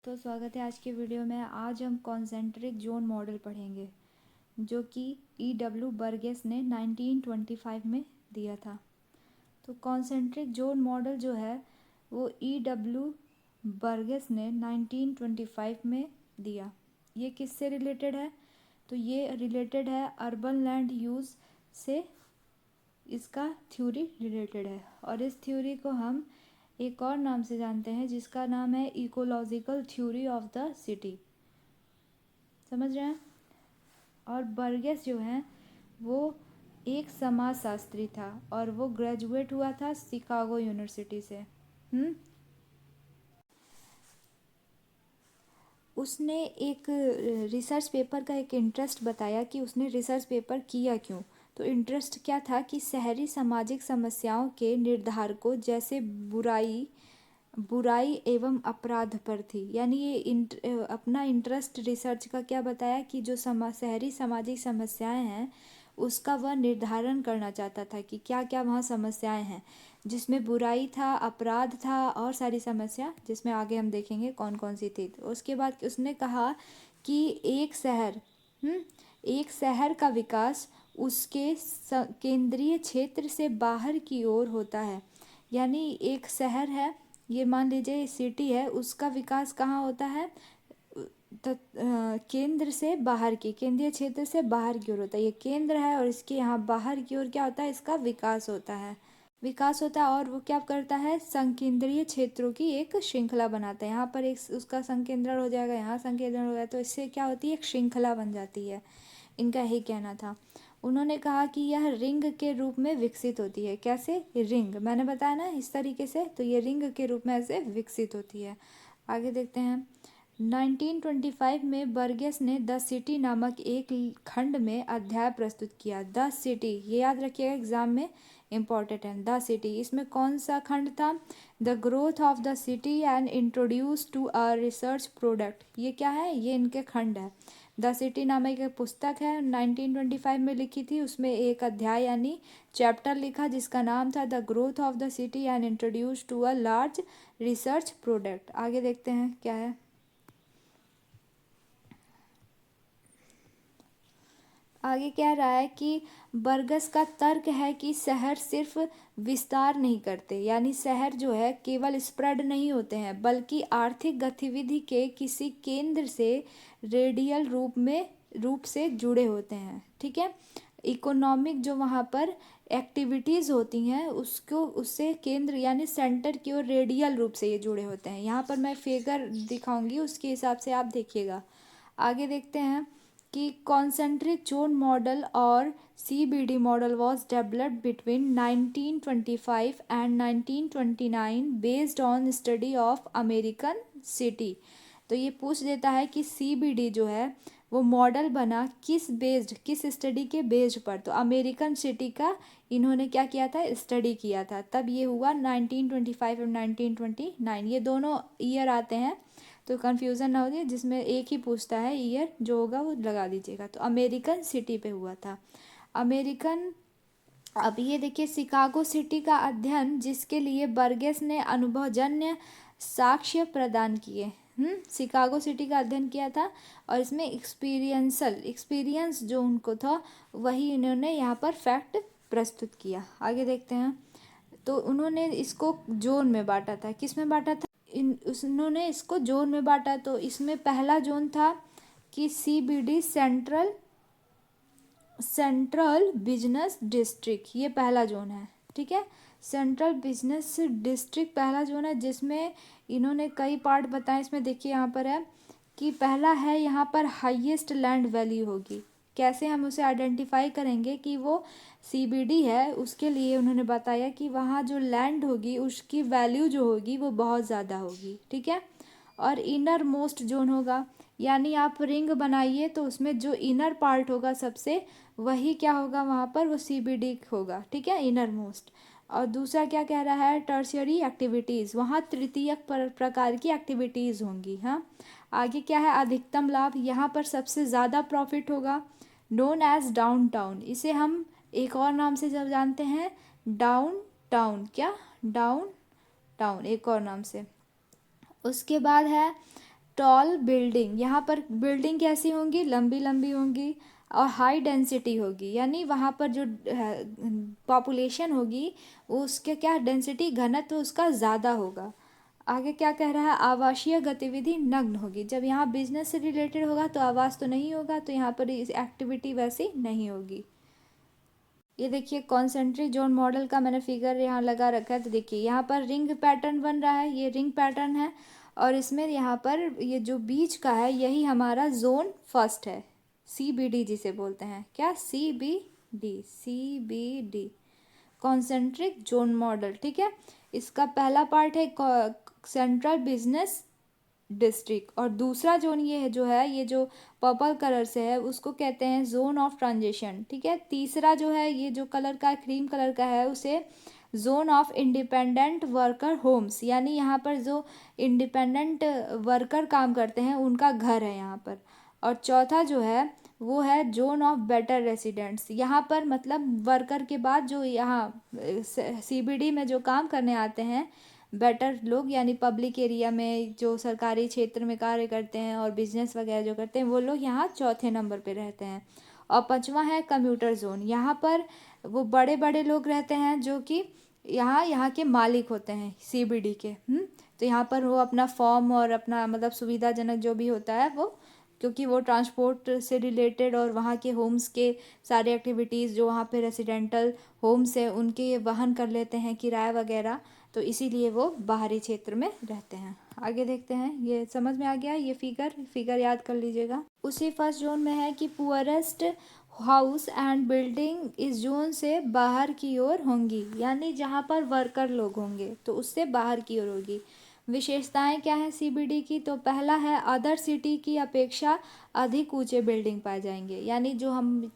तो स्वागत है आज के वीडियो में। आज हम कॉन्सेंट्रिक जोन मॉडल पढ़ेंगे जो कि E.W. बर्गेस ने 1925 में दिया था। तो कॉन्सेंट्रिक जोन मॉडल जो है वो E.W. बर्गेस ने 1925 में दिया। ये किससे रिलेटेड है? तो ये रिलेटेड है अर्बन लैंड यूज़ से, इसका थ्योरी रिलेटेड है। और इस थ्योरी को हम एक और नाम से जानते हैं जिसका नाम है ecological theory of the city. समझ रहे हैं? और बर्गेस जो है वो एक समाजशास्त्री था और वो ग्रेजुएट हुआ था शिकागो यूनिवर्सिटी से। उसने एक रिसर्च पेपर का एक इंटरेस्ट बताया कि उसने रिसर्च पेपर किया क्यों। तो इंटरेस्ट क्या था कि शहरी सामाजिक समस्याओं के निर्धारकों जैसे बुराई एवं अपराध पर थी। यानी ये अपना इंटरेस्ट रिसर्च का क्या बताया कि जो शहरी सामाजिक समस्याएं हैं उसका वह निर्धारण करना चाहता था कि क्या क्या वहाँ समस्याएं हैं, जिसमें बुराई था, अपराध था और सारी समस्या, जिसमें आगे हम देखेंगे कौन कौन सी थी। तो उसके बाद उसने कहा कि एक शहर का विकास उसके केंद्रीय क्षेत्र से बाहर की ओर होता है। यानी एक शहर है, ये मान लीजिए सिटी है, उसका विकास कहाँ होता है? केंद्र से बाहर की, केंद्रीय क्षेत्र से बाहर की ओर होता है। ये केंद्र है और इसके यहाँ बाहर की ओर क्या होता है? इसका विकास होता है। और वो क्या करता है? संकेंद्रीय क्षेत्रों की एक श्रृंखला बनाता है। यहाँ पर एक उसका संकेंद्रण हो जाएगा, यहाँ संकेंद्रण हो जाएगा, तो इससे क्या होती है? एक श्रृंखला बन जाती है। इनका यही कहना था। उन्होंने कहा कि यह रिंग के रूप में विकसित होती है। कैसे? रिंग, मैंने बताया ना इस तरीके से। तो ये रिंग के रूप में ऐसे विकसित होती है। आगे देखते हैं। 1925 में बर्गेस ने द सिटी नामक एक खंड में अध्याय प्रस्तुत किया। द सिटी, ये याद रखिएगा, एग्जाम में इम्पॉर्टेंट है। द सिटी, इसमें कौन सा खंड था? The growth of the city and introduce to a research product. ये क्या है? ये इनके खंड है। द सिटी नामक एक पुस्तक है, 1925 में लिखी थी। उसमें एक अध्याय यानी चैप्टर लिखा जिसका नाम था the growth of the city and introduce to a large research product. आगे देखते हैं क्या है। आगे कह रहा है कि बर्गस का तर्क है कि शहर सिर्फ विस्तार नहीं करते, यानी शहर जो है केवल स्प्रेड नहीं होते हैं, बल्कि आर्थिक गतिविधि के किसी केंद्र से रेडियल रूप से जुड़े होते हैं। ठीक है? इकोनॉमिक जो वहाँ पर एक्टिविटीज़ होती हैं उसको, उससे केंद्र यानी सेंटर की ओर रेडियल रूप से ये जुड़े होते हैं। यहाँ पर मैं फिगर दिखाऊंगी, उसके हिसाब से आप देखिएगा। आगे देखते हैं कि कॉन्सेंट्रिक जोन मॉडल और CBD model was developed between 1925 and 1929 based on study of American city. तो ये पूछ देता है कि CBD जो है वो मॉडल बना किस स्टडी के बेस्ड पर? तो अमेरिकन सिटी का इन्होंने क्या किया था? स्टडी किया था। तब ये हुआ 1925 और 1929, ये दोनों ईयर आते हैं तो कंफ्यूजन ना हो जाए, जिसमें एक ही पूछता है ईयर, जो होगा वो लगा दीजिएगा। तो अमेरिकन सिटी पे हुआ था। अमेरिकन, अब ये देखिए, शिकागो सिटी का अध्ययन जिसके लिए बर्गेस ने अनुभवजन्य साक्ष्य प्रदान किए। शिकागो सिटी का अध्ययन किया था और इसमें एक्सपीरियंस जो उनको था वही इन्होंने यहाँ पर फैक्ट प्रस्तुत किया। आगे देखते हैं। तो उन्होंने इसको जोन में बांटा था। किस में बांटा था? उन्होंने इसको जोन में बांटा। तो इसमें पहला जोन था कि CBD सेंट्रल बिजनेस डिस्ट्रिक्ट, ये पहला जोन है। ठीक है? सेंट्रल बिजनेस डिस्ट्रिक्ट पहला जोन है, जिसमें इन्होंने कई पार्ट बताए। इसमें देखिए यहाँ पर है कि पहला है यहाँ पर हाईएस्ट लैंड वैल्यू होगी। कैसे हम उसे आइडेंटिफाई करेंगे कि वो CBD है? उसके लिए उन्होंने बताया कि वहाँ जो लैंड होगी उसकी वैल्यू जो होगी वो बहुत ज़्यादा होगी। ठीक है? और इनर मोस्ट जोन होगा, यानी आप रिंग बनाइए तो उसमें जो इनर पार्ट होगा सबसे, वही क्या होगा वहाँ पर? वो CBD होगा। ठीक है? Inner most. और दूसरा क्या कह रहा है? टर्शियरी एक्टिविटीज़, वहाँ तृतीयक प्रकार की एक्टिविटीज़ होंगी। हाँ, आगे क्या है? अधिकतम लाभ, यहाँ पर सबसे ज़्यादा प्रॉफिट होगा। नोन एज डाउन टाउन, इसे हम एक और नाम से जब जानते हैं, डाउन टाउन। क्या? डाउन टाउन एक और नाम से। उसके बाद है टॉल बिल्डिंग, यहाँ पर बिल्डिंग कैसी होंगी, लंबी लंबी होंगी और हाई डेंसिटी होगी, यानी वहाँ पर जो पॉपुलेशन होगी उसके क्या डेंसिटी, घनत्व उसका ज़्यादा होगा। आगे क्या कह रहा है, आवासीय गतिविधि नग्न होगी। जब यहाँ बिजनेस से रिलेटेड होगा तो आवास तो नहीं होगा, तो यहाँ पर इस एक्टिविटी वैसी नहीं होगी। ये देखिए कॉन्सेंट्रिक जोन मॉडल का मैंने फिगर यहाँ लगा रखा है, तो देखिए यहाँ पर रिंग पैटर्न बन रहा है, ये रिंग पैटर्न है और इसमें यहाँ पर ये जो बीच का है यही हमारा जोन फर्स्ट है, CBD जिसे बोलते हैं, क्या CBD कॉन्सेंट्रिक जोन मॉडल, ठीक है। इसका पहला पार्ट है सेंट्रल बिजनेस डिस्ट्रिक्ट और दूसरा जोन ये है जो है, ये जो पर्पल कलर से है उसको कहते हैं जोन ऑफ ट्रांजिशन, ठीक है। तीसरा जो है ये जो कलर का क्रीम कलर का है उसे zone of independent worker homes, यानी यहाँ पर जो इंडिपेंडेंट वर्कर काम करते हैं उनका घर है यहाँ पर। और चौथा जो है वो है जोन ऑफ बेटर रेसिडेंट्स, यहाँ पर मतलब वर्कर के बाद जो यहाँ CBD में जो काम करने आते हैं बेटर लोग, यानी पब्लिक एरिया में जो सरकारी क्षेत्र में कार्य करते हैं और बिजनेस वगैरह जो करते हैं वो लोग यहाँ चौथे नंबर पे रहते हैं। और पांचवा है कम्यूटर जोन, यहाँ पर वो बड़े बड़े लोग रहते हैं जो कि यहाँ के मालिक होते हैं CBD के। तो यहाँ पर वो अपना फॉर्म और अपना मतलब सुविधाजनक जो भी होता है वो, क्योंकि वो ट्रांसपोर्ट से रिलेटेड और वहाँ के होम्स के सारे एक्टिविटीज़ जो वहाँ पे रेसिडेंटल होम्स है उनके वहन कर लेते हैं किराया वगैरह, तो इसीलिए वो बाहरी क्षेत्र में रहते हैं। आगे देखते हैं, ये समझ में आ गया, ये फिगर याद कर लीजिएगा। उसी फर्स्ट जोन में है कि पुअरेस्ट हाउस एंड बिल्डिंग इस जोन से बाहर की ओर होंगी, यानी जहाँ पर वर्कर लोग होंगे तो उससे बाहर की ओर होगी। विशेषताएं क्या है CBD की, तो पहला है अदर सिटी की अपेक्षा अधिक ऊंचे बिल्डिंग पाए जाएंगे, यानी जो हम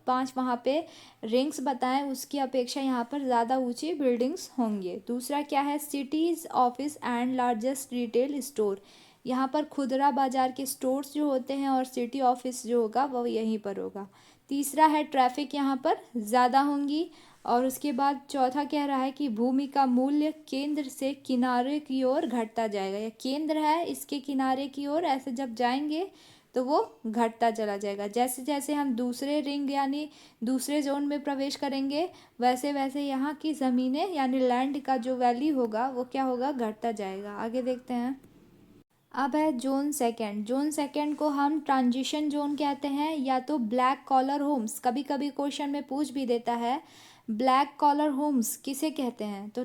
5 वहाँ पे रिंग्स बताएं उसकी अपेक्षा यहाँ पर ज़्यादा ऊंची बिल्डिंग्स होंगे। दूसरा क्या है, cities office and largest retail store, यहाँ पर खुदरा बाजार के स्टोर्स जो होते हैं और सिटी ऑफिस जो होगा वो यहीं पर होगा। तीसरा है ट्रैफिक यहाँ पर ज़्यादा होंगी। और उसके बाद चौथा कह रहा है कि भूमि का मूल्य केंद्र से किनारे की ओर घटता जाएगा, या केंद्र है इसके किनारे की ओर ऐसे जब जाएंगे तो वो घटता चला जाएगा, जैसे जैसे हम दूसरे रिंग यानी दूसरे जोन में प्रवेश करेंगे वैसे वैसे यहाँ की ज़मीनें यानी लैंड का जो वैल्यू होगा वो क्या होगा, घटता जाएगा। आगे देखते हैं। अब है जोन सेकंड को हम ट्रांजिशन जोन कहते हैं, या तो ब्लैक कॉलर होम्स, कभी कभी क्वेश्चन में पूछ भी देता है ब्लैक कॉलर होम्स किसे कहते हैं, तो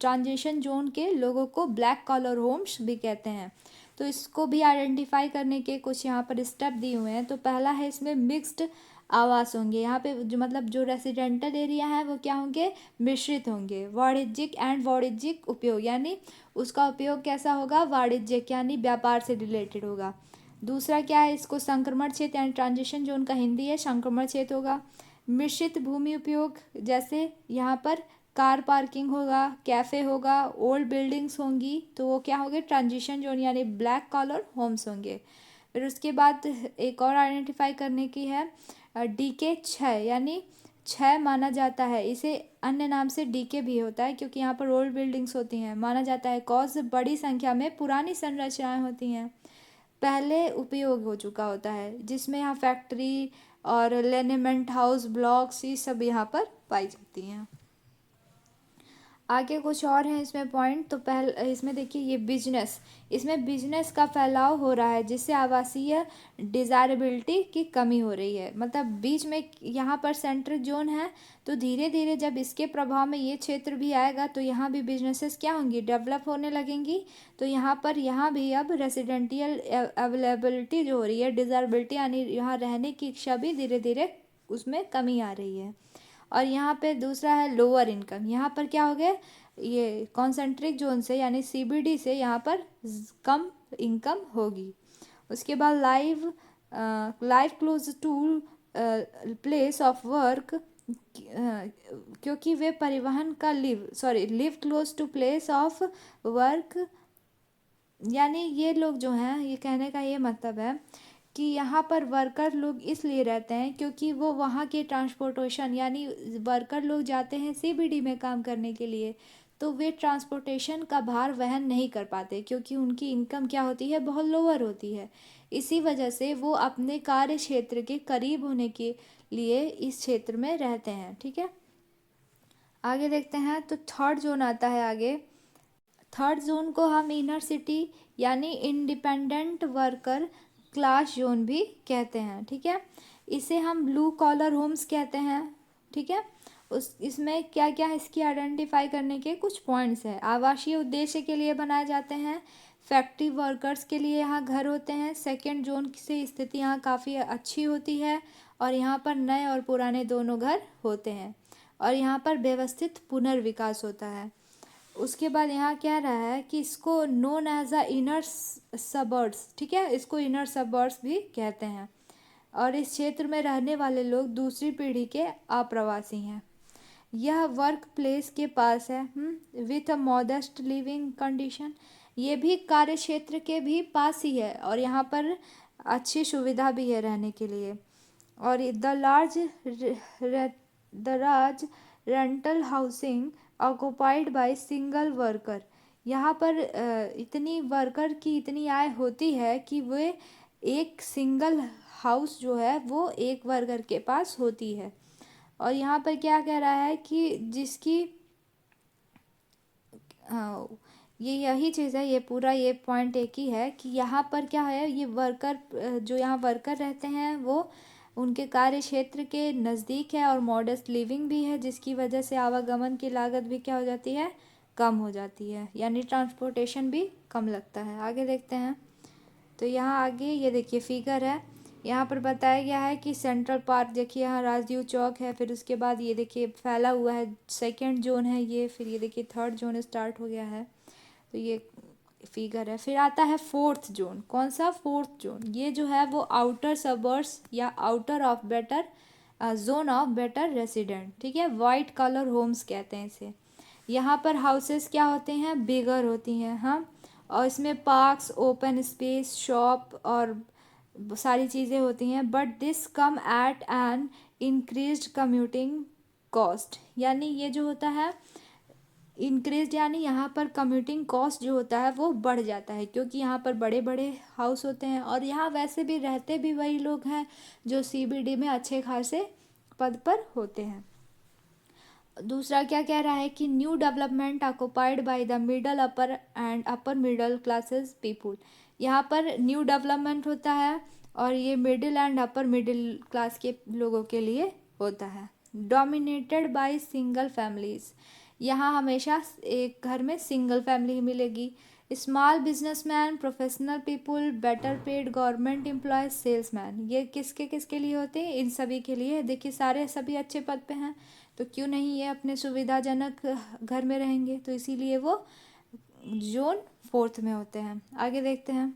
ट्रांजिशन जोन के लोगों को ब्लैक कॉलर होम्स भी कहते हैं। तो इसको भी आइडेंटिफाई करने के कुछ यहाँ पर स्टेप दिए हुए हैं। तो पहला है इसमें मिक्स्ड आवास होंगे, यहाँ पे जो मतलब जो रेसिडेंटल एरिया है वो क्या होंगे, मिश्रित होंगे। वाणिज्यिक एंड वाणिज्यिक उपयोग, यानी उसका उपयोग कैसा होगा, वाणिज्यिक यानी व्यापार से रिलेटेड होगा। दूसरा क्या है, इसको संक्रमण क्षेत्र यानी ट्रांजिशन जोन का हिंदी है संक्रमण क्षेत्र होगा। मिश्रित भूमि उपयोग, जैसे यहाँ पर कार पार्किंग होगा, कैफ़े होगा, ओल्ड बिल्डिंग्स होंगी, तो वो क्या होंगे, ट्रांजिशन जोन यानी ब्लैक कॉलर होम्स होंगे। फिर उसके बाद एक और आइडेंटिफाई करने की है, DK 6 यानी 6 माना जाता है, इसे अन्य नाम से DK भी होता है क्योंकि यहाँ पर ओल्ड बिल्डिंग्स होती हैं, माना जाता है कॉज बड़ी संख्या में पुरानी संरचनाएं होती हैं, पहले उपयोग हो चुका होता है, जिसमें यहाँ फैक्ट्री और लेनेमेंट हाउस ब्लॉक्स ये सब यहाँ पर पाई जाती हैं। आगे कुछ और हैं इसमें पॉइंट, तो पहले इसमें देखिए ये बिजनेस, इसमें बिजनेस का फैलाव हो रहा है जिससे आवासीय डिज़ायरेबिलिटी की कमी हो रही है, मतलब बीच में यहाँ पर सेंट्रल जोन है, तो धीरे धीरे जब इसके प्रभाव में ये क्षेत्र भी आएगा तो यहाँ भी बिजनेसेस क्या होंगी, डेवलप होने लगेंगी। तो यहाँ भी अब रेसिडेंटियल अवेलेबिलिटी जो हो रही है, डिज़ायरेबिलिटी यानी यहाँ रहने की इच्छा भी धीरे धीरे उसमें कमी आ रही है। और यहाँ पे दूसरा है लोअर इनकम, यहाँ पर क्या हो गया, ये कॉन्सेंट्रिक जोन से यानी CBD से यहाँ पर कम इनकम होगी। उसके बाद live close to place of work, क्योंकि वे परिवहन का live close to place of work, यानी ये लोग जो हैं, ये कहने का ये मतलब है कि यहाँ पर वर्कर लोग इसलिए रहते हैं क्योंकि वो वहाँ के ट्रांसपोर्टेशन यानी वर्कर लोग जाते हैं CBD में काम करने के लिए, तो वे ट्रांसपोर्टेशन का भार वहन नहीं कर पाते, क्योंकि उनकी इनकम क्या होती है, बहुत लोअर होती है। इसी वजह से वो अपने कार्य क्षेत्र के करीब होने के लिए इस क्षेत्र में रहते हैं। ठीक है, आगे देखते हैं। तो थर्ड जोन आता है आगे। थर्ड जोन को हम इनर सिटी यानी इंडिपेंडेंट वर्कर क्लास जोन भी कहते हैं। ठीक है, इसे हम ब्लू कॉलर होम्स कहते हैं। ठीक है, उस इसमें क्या क्या इसकी आइडेंटिफाई करने के कुछ पॉइंट्स हैं। आवासीय उद्देश्य के लिए बनाए जाते हैं, फैक्ट्री वर्कर्स के लिए यहाँ घर होते हैं। सेकेंड जोन से स्थिति यहाँ काफ़ी अच्छी होती है और यहाँ पर नए और पुराने दोनों घर होते हैं और यहाँ पर व्यवस्थित पुनर्विकास होता है। उसके बाद यहाँ क्या रहा है कि इसको known as a inner suburbs, ठीक है, इसको इनर सबर्ब्स भी कहते हैं और इस क्षेत्र में रहने वाले लोग दूसरी पीढ़ी के अप्रवासी हैं। यह वर्क प्लेस के पास है, with a modest living condition. ये भी कार्य क्षेत्र के भी पास ही है और यहाँ पर अच्छी सुविधा भी है रहने के लिए। और the large rental housing occupied by single worker. यहाँ पर इतनी वर्कर की इतनी आय होती है कि वे एक सिंगल हाउस जो है वो एक वर्कर के पास होती है। और यहाँ पर क्या कह रहा है कि जिसकी हाँ, ये यही चीज़ है, ये पूरा ये पॉइंट एक ही है कि यहाँ पर क्या है, ये वर्कर जो यहाँ वर्कर रहते हैं वो उनके कार्य क्षेत्र के नज़दीक है और मॉडेस्ट लिविंग भी है, जिसकी वजह से आवागमन की लागत भी क्या हो जाती है, कम हो जाती है, यानी ट्रांसपोर्टेशन भी कम लगता है। आगे देखते हैं। तो यहाँ आगे ये देखिए फिगर है, यहाँ पर बताया गया है कि सेंट्रल पार्क देखिए, यहाँ राजदीव चौक है, फिर उसके बाद ये देखिए फैला हुआ है, सेकंड जोन है ये, फिर ये देखिए थर्ड जोन स्टार्ट हो गया है। तो ये फिगर है। फिर आता है फोर्थ जोन। कौन सा? Fourth zone. ये जो है वो आउटर सबर्ब्स या outer of better zone of better resident, ठीक है, वाइट कलर होम्स कहते हैं इसे। यहाँ पर हाउसेस क्या होते हैं, बिगर होती हैं, हाँ, और इसमें पार्क्स, ओपन स्पेस, शॉप और सारी चीज़ें होती हैं। But this come at an increased commuting cost, यानी ये जो होता है इंक्रीज, यानी यहाँ पर कम्यूटिंग कॉस्ट जो होता है वो बढ़ जाता है, क्योंकि यहाँ पर बड़े बड़े हाउस होते हैं और यहाँ वैसे भी रहते भी वही लोग हैं जो सीबीडी में अच्छे खासे पद पर होते हैं। दूसरा क्या कह रहा है कि new development occupied by the middle upper and upper middle classes people. यहाँ पर न्यू डेवलपमेंट होता है और ये middle and upper middle class के लोगों के लिए होता है। डोमिनेटेड बाय सिंगल फैमिलीज, यहाँ हमेशा एक घर में सिंगल फैमिली मिलेगी। Small businessman, professional people, better paid government employees, salesman, ये किसके किसके लिए होते हैं, इन सभी के लिए। देखिए सारे सभी अच्छे पद पे हैं तो क्यों नहीं ये अपने सुविधाजनक घर में रहेंगे, तो इसीलिए वो जोन फोर्थ में होते हैं। आगे देखते हैं।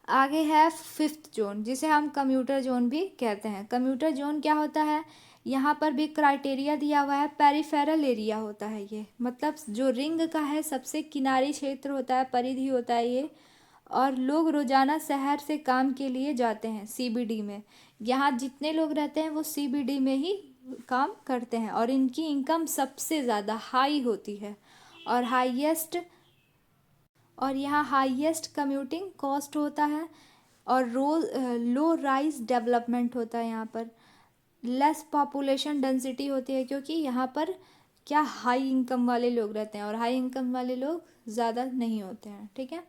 आगे है फिफ्थ जोन, जिसे हम कम्यूटर जोन भी कहते हैं। कम्यूटर जोन क्या होता है, यहाँ पर भी क्राइटेरिया दिया हुआ है, पेरिफेरल एरिया होता है ये, मतलब जो रिंग का है सबसे किनारी क्षेत्र होता है, परिधि होता है ये, और लोग रोजाना शहर से काम के लिए जाते हैं सीबीडी में। यहाँ जितने लोग रहते हैं वो सीबीडी में ही काम करते हैं और इनकी इनकम सबसे ज़्यादा हाई होती है और यहाँ हाईएस्ट कम्यूटिंग कॉस्ट होता है और लो राइज डेवलपमेंट होता है। यहाँ पर लेस पॉपुलेशन डेंसिटी होती है, क्योंकि यहाँ पर क्या हाई इनकम वाले लोग रहते हैं और हाई इनकम वाले लोग ज़्यादा नहीं होते हैं, ठीक है,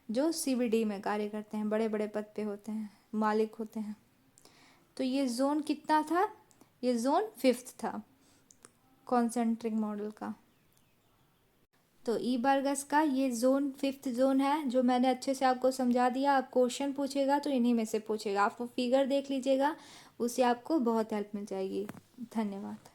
जो सीबीडी में कार्य करते हैं, बड़े बड़े पद पे होते हैं, मालिक होते हैं। तो ये जोन कितना था, ये जोन फिफ्थ था कॉन्सेंट्रिक मॉडल का। तो ई बर्गस का ये जोन फिफ्थ जोन है, जो मैंने अच्छे से आपको समझा दिया। आप क्वेश्चन पूछेगा तो इन्हीं में से पूछेगा, आप वो फिगर देख लीजिएगा, उससे आपको बहुत हेल्प मिल जाएगी। धन्यवाद।